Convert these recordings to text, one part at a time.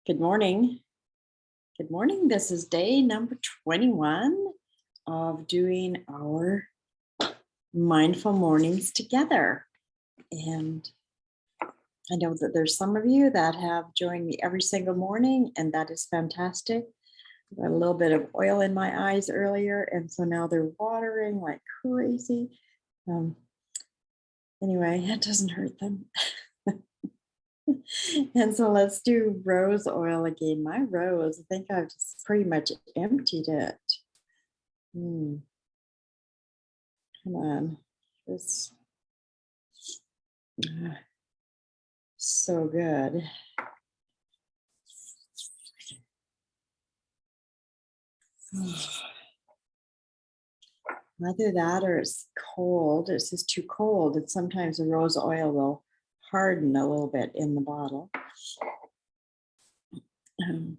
Good morning. Good morning. This is day number 21 of doing our mindful mornings together. And I know that there's some of you that have joined me every single morning, and that is fantastic. I got a little bit of oil in my eyes earlier, and so now they're watering like crazy. Anyway, it doesn't hurt them. And so let's do rose oil again. My rose, I think I've just pretty much emptied it. Come on. It's so good. Either that or it's cold. It's just too cold. And sometimes the rose oil will harden a little bit in the bottle. And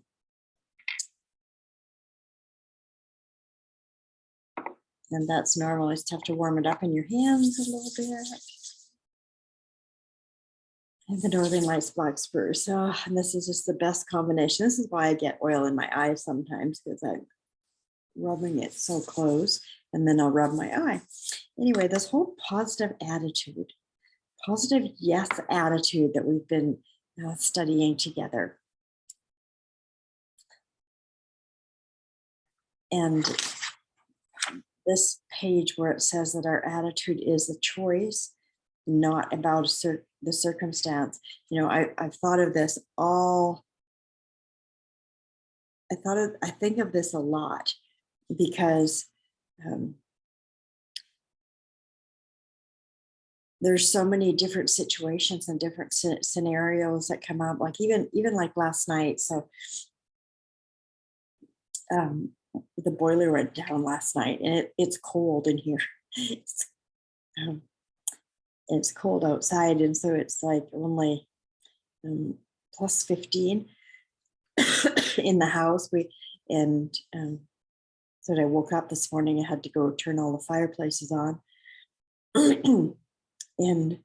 that's normal. You just have to warm it up in your hands a little bit. And the Northern Lights Black Spruce. And this is just the best combination. This is why I get oil in my eyes sometimes, because I'm rubbing it so close, and then I'll rub my eye. Anyway, this whole positive yes attitude that we've been studying together. And this page where it says that our attitude is a choice, not about the circumstance. You know, I've thought of this all. I think of this a lot because there's so many different situations and different scenarios that come up. Like even like last night. So the boiler went down last night, and it's cold in here. It's cold outside, and so it's like only plus 15 in the house. So I woke up this morning, I had to go turn all the fireplaces on. And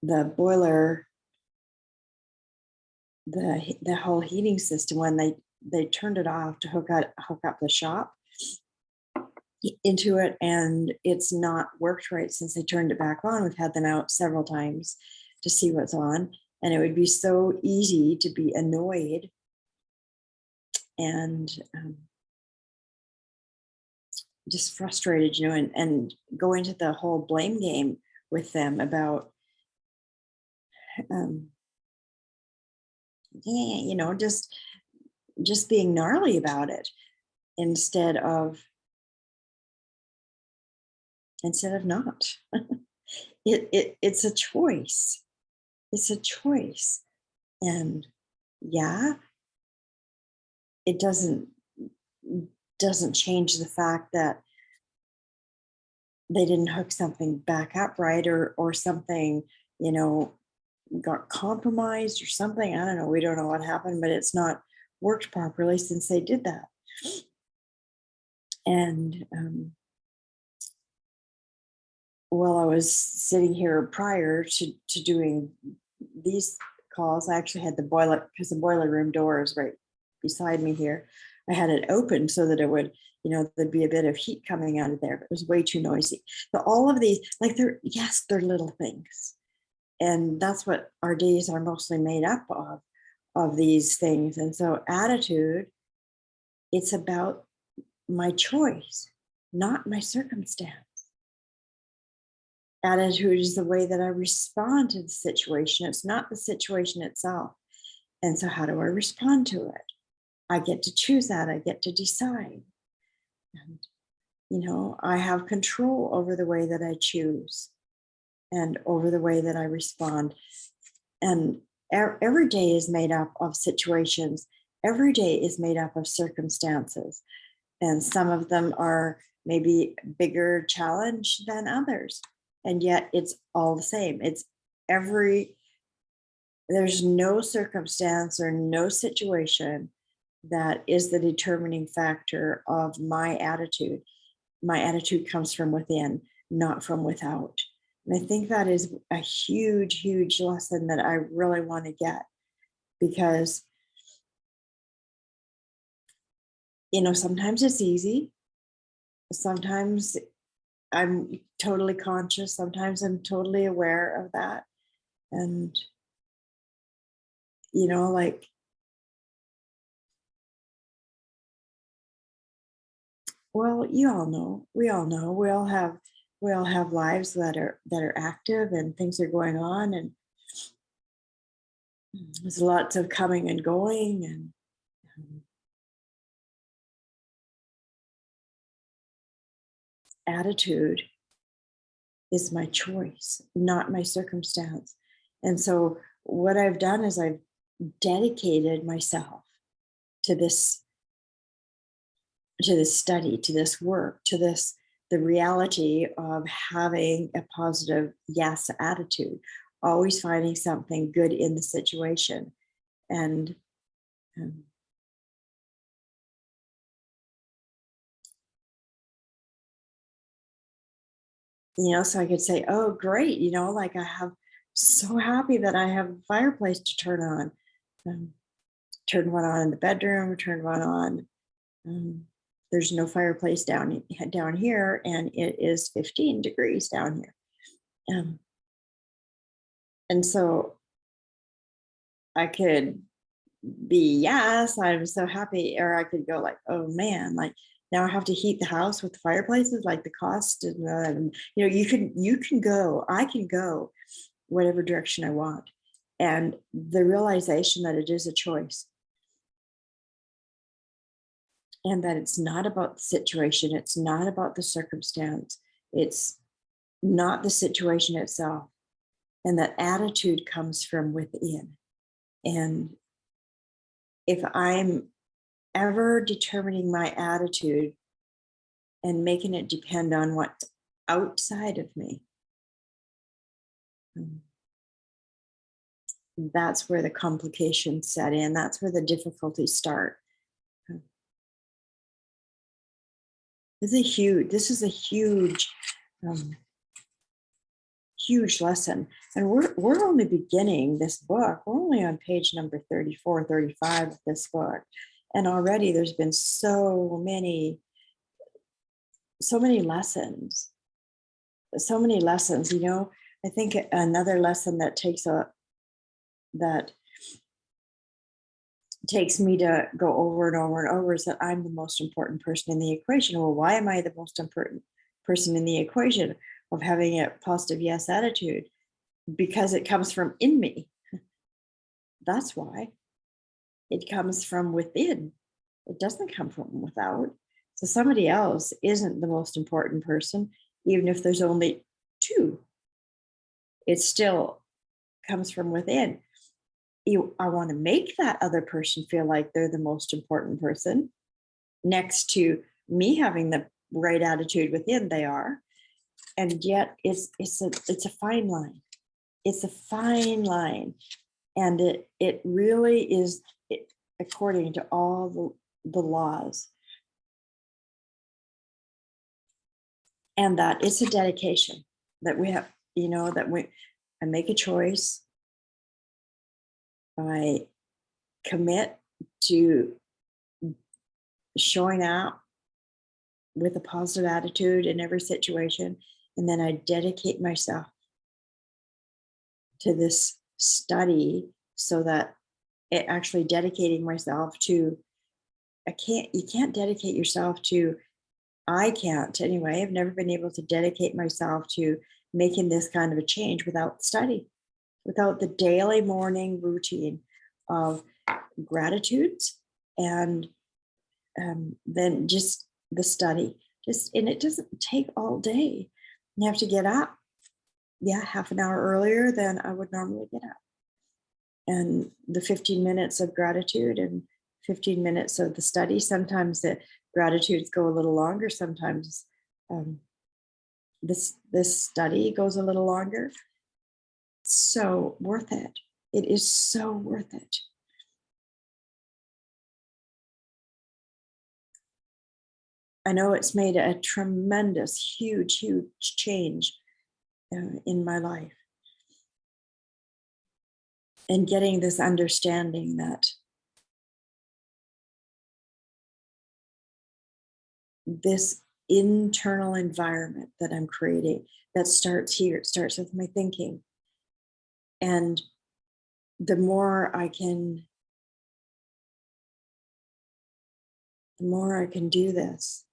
the boiler, the whole heating system, when they turned it off to hook up the shop into it, and it's not worked right since they turned it back on. We've had them out several times to see what's on, and it would be so easy to be annoyed and just frustrated, you know, and go into the whole blame game with them about you know, just being gnarly about it instead of not. It's a choice. It's a choice. And yeah, it doesn't change the fact that they didn't hook something back up right, or something, you know, got compromised or something. I don't know. We don't know what happened, but it's not worked properly since they did that. And while I was sitting here prior to doing these calls, I actually had the boiler, because the boiler room door is right beside me here. I had it open so that it would, you know, there'd be a bit of heat coming out of there, but it was way too noisy. So all of these, like they're little things. And that's what our days are mostly made up of these things. And so attitude, it's about my choice, not my circumstance. Attitude is the way that I respond to the situation. It's not the situation itself. And so how do I respond to it? I get to choose that. I get to decide. And, you know, I have control over the way that I choose and over the way that I respond. And every day is made up of situations. Every day is made up of circumstances. And some of them are maybe bigger challenge than others. And yet it's all the same. There's no circumstance or no situation that is the determining factor of my attitude. My attitude comes from within, not from without. And I think that is a huge, huge lesson that I really want to get, because, sometimes it's easy. Sometimes I'm totally conscious. Sometimes I'm totally aware of that. And, like, well, you all know, we all know, we all have lives that are active, and things are going on, and there's lots of coming and going, and um, attitude is my choice, not my circumstance. And so what I've done is I've dedicated myself to this study, to this work, to this the reality of having a positive yes attitude, always finding something good in the situation. And um, so I could say, oh great, like, I have so happy that I have a fireplace to turn on. um, Turned one on in the bedroom, turned one on. um, there's no fireplace down here, and it is 15 degrees down here. um, and so I could be, yes, I'm so happy, or I could go like, oh man, like, now I have to heat the house with the fireplaces, like the cost, and you can go, I can go whatever direction I want. And the realization that it is a choice, and that it's not about the situation, it's not about the circumstance, it's not the situation itself, and that attitude comes from within. And if I'm ever determining my attitude and making it depend on what's outside of me, um, that's where the complications set in. That's where the difficulties start. Um, This is a huge, um, huge lesson. And we're only beginning this book. We're only on page number 34, 35 of this book. And already there's been so many lessons, so many lessons. I think another lesson that takes me to go over and over and over is that I'm the most important person in the equation. Well, why am I the most important person in the equation of having a positive yes attitude? Because it comes from in me. That's why. It comes from within. It doesn't come from without. So somebody else isn't the most important person, even if there's only two. It still comes from within. I want to make that other person feel like they're the most important person, next to me having the right attitude within they are. And yet it's a fine line. It's a fine line. And it really is, according to all the laws. And that it's a dedication that we have, I make a choice. I commit to showing up with a positive attitude in every situation. And then I dedicate myself to this study, so that it actually dedicating myself to, you can't dedicate yourself to, I can't anyway. I've never been able to dedicate myself to making this kind of a change without study, without the daily morning routine of gratitudes, and then just the study. And it doesn't take all day. You have to get up, half an hour earlier than I would normally get up. And the 15 minutes of gratitude and 15 minutes of the study. Sometimes the gratitudes go a little longer. Sometimes this study goes a little longer. So worth it. It is so worth it. I know it's made a tremendous, huge, huge change in my life. and getting this understanding that this internal environment that I'm creating, that starts here, it starts with my thinking. And the more I can do this,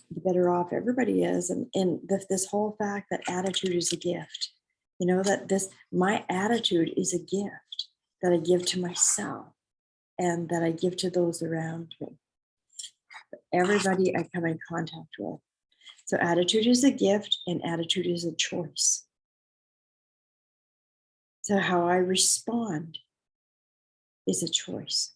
the better off everybody is. And this whole fact that attitude is a gift, you know, that my attitude is a gift that I give to myself and that I give to those around me, everybody I come in contact with. So attitude is a gift and attitude is a choice. So how I respond is a choice.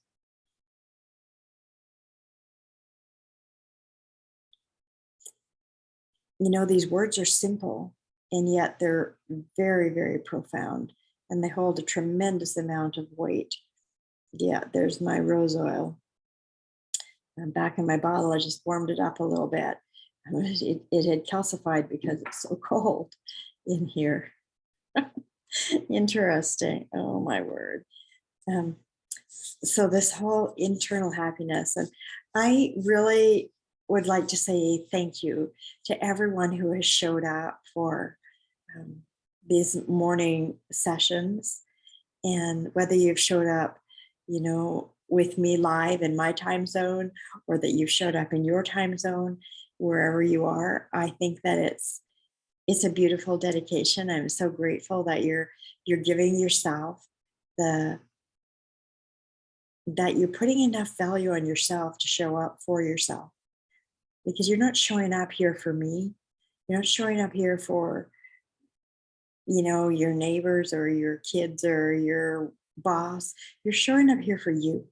You know, these words are simple, and yet they're very, very profound, and they hold a tremendous amount of weight. Yeah, there's my rose oil. And back in my bottle, I just warmed it up a little bit. It had calcified because it's so cold in here. Interesting. Oh, my word. So this whole internal happiness, and I really would like to say thank you to everyone who has showed up for these morning sessions, and whether you've showed up, you know, with me live in my time zone, or that you've showed up in your time zone, wherever you are. I think that it's a beautiful dedication. I'm so grateful that you're giving yourself that you're putting enough value on yourself to show up for yourself, because you're not showing up here for me. You're not showing up here for, you know, your neighbors or your kids or your boss. You're showing up here for you.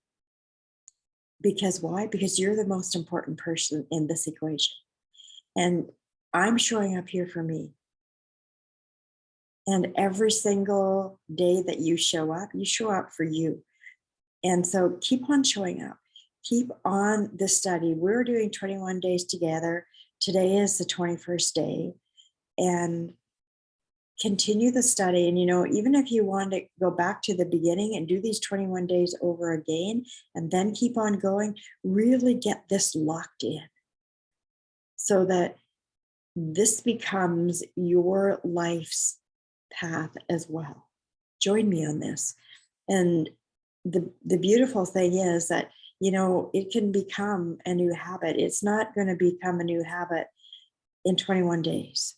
Because why? Because you're the most important person in this equation. And I'm showing up here for me. And every single day that you show up for you. And so keep on showing up. Keep on the study. We're doing 21 days together. Today is the 21st day. And continue the study. And, you know, even if you want to go back to the beginning and do these 21 days over again, and then keep on going, really get this locked in so that this becomes your life's path as well. Join me on this. And the beautiful thing is that, you know, it can become a new habit. It's not going to become a new habit in 21 days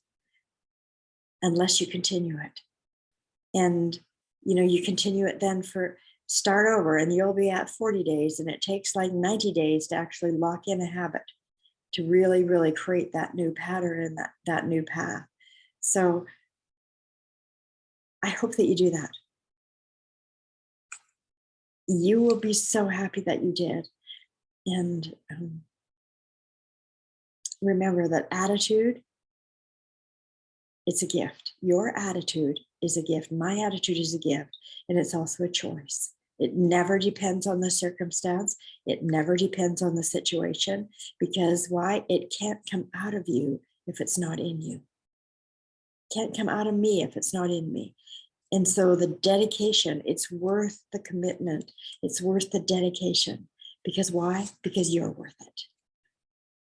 unless you continue it. And, you know, you continue it then start over, and you'll be at 40 days, and it takes like 90 days to actually lock in a habit, to really, really create that new pattern and that new path. So I hope that you do that. You will be so happy that you did. And remember that attitude, it's a gift. Your attitude is a gift. My attitude is a gift. And it's also a choice. It never depends on the circumstance. It never depends on the situation. Because why? It can't come out of you if it's not in you. It can't come out of me if it's not in me. And so the dedication, it's worth the commitment. It's worth the dedication. Because why? Because you're worth it.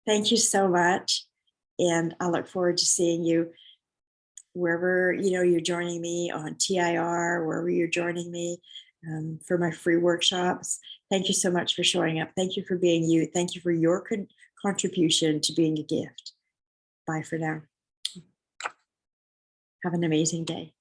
Thank you so much. And I look forward to seeing you wherever, you know, you're joining me on TIR, wherever you're joining me for my free workshops. Thank you so much for showing up. Thank you for being you. Thank you for your contribution to being a gift. Bye for now. Have an amazing day.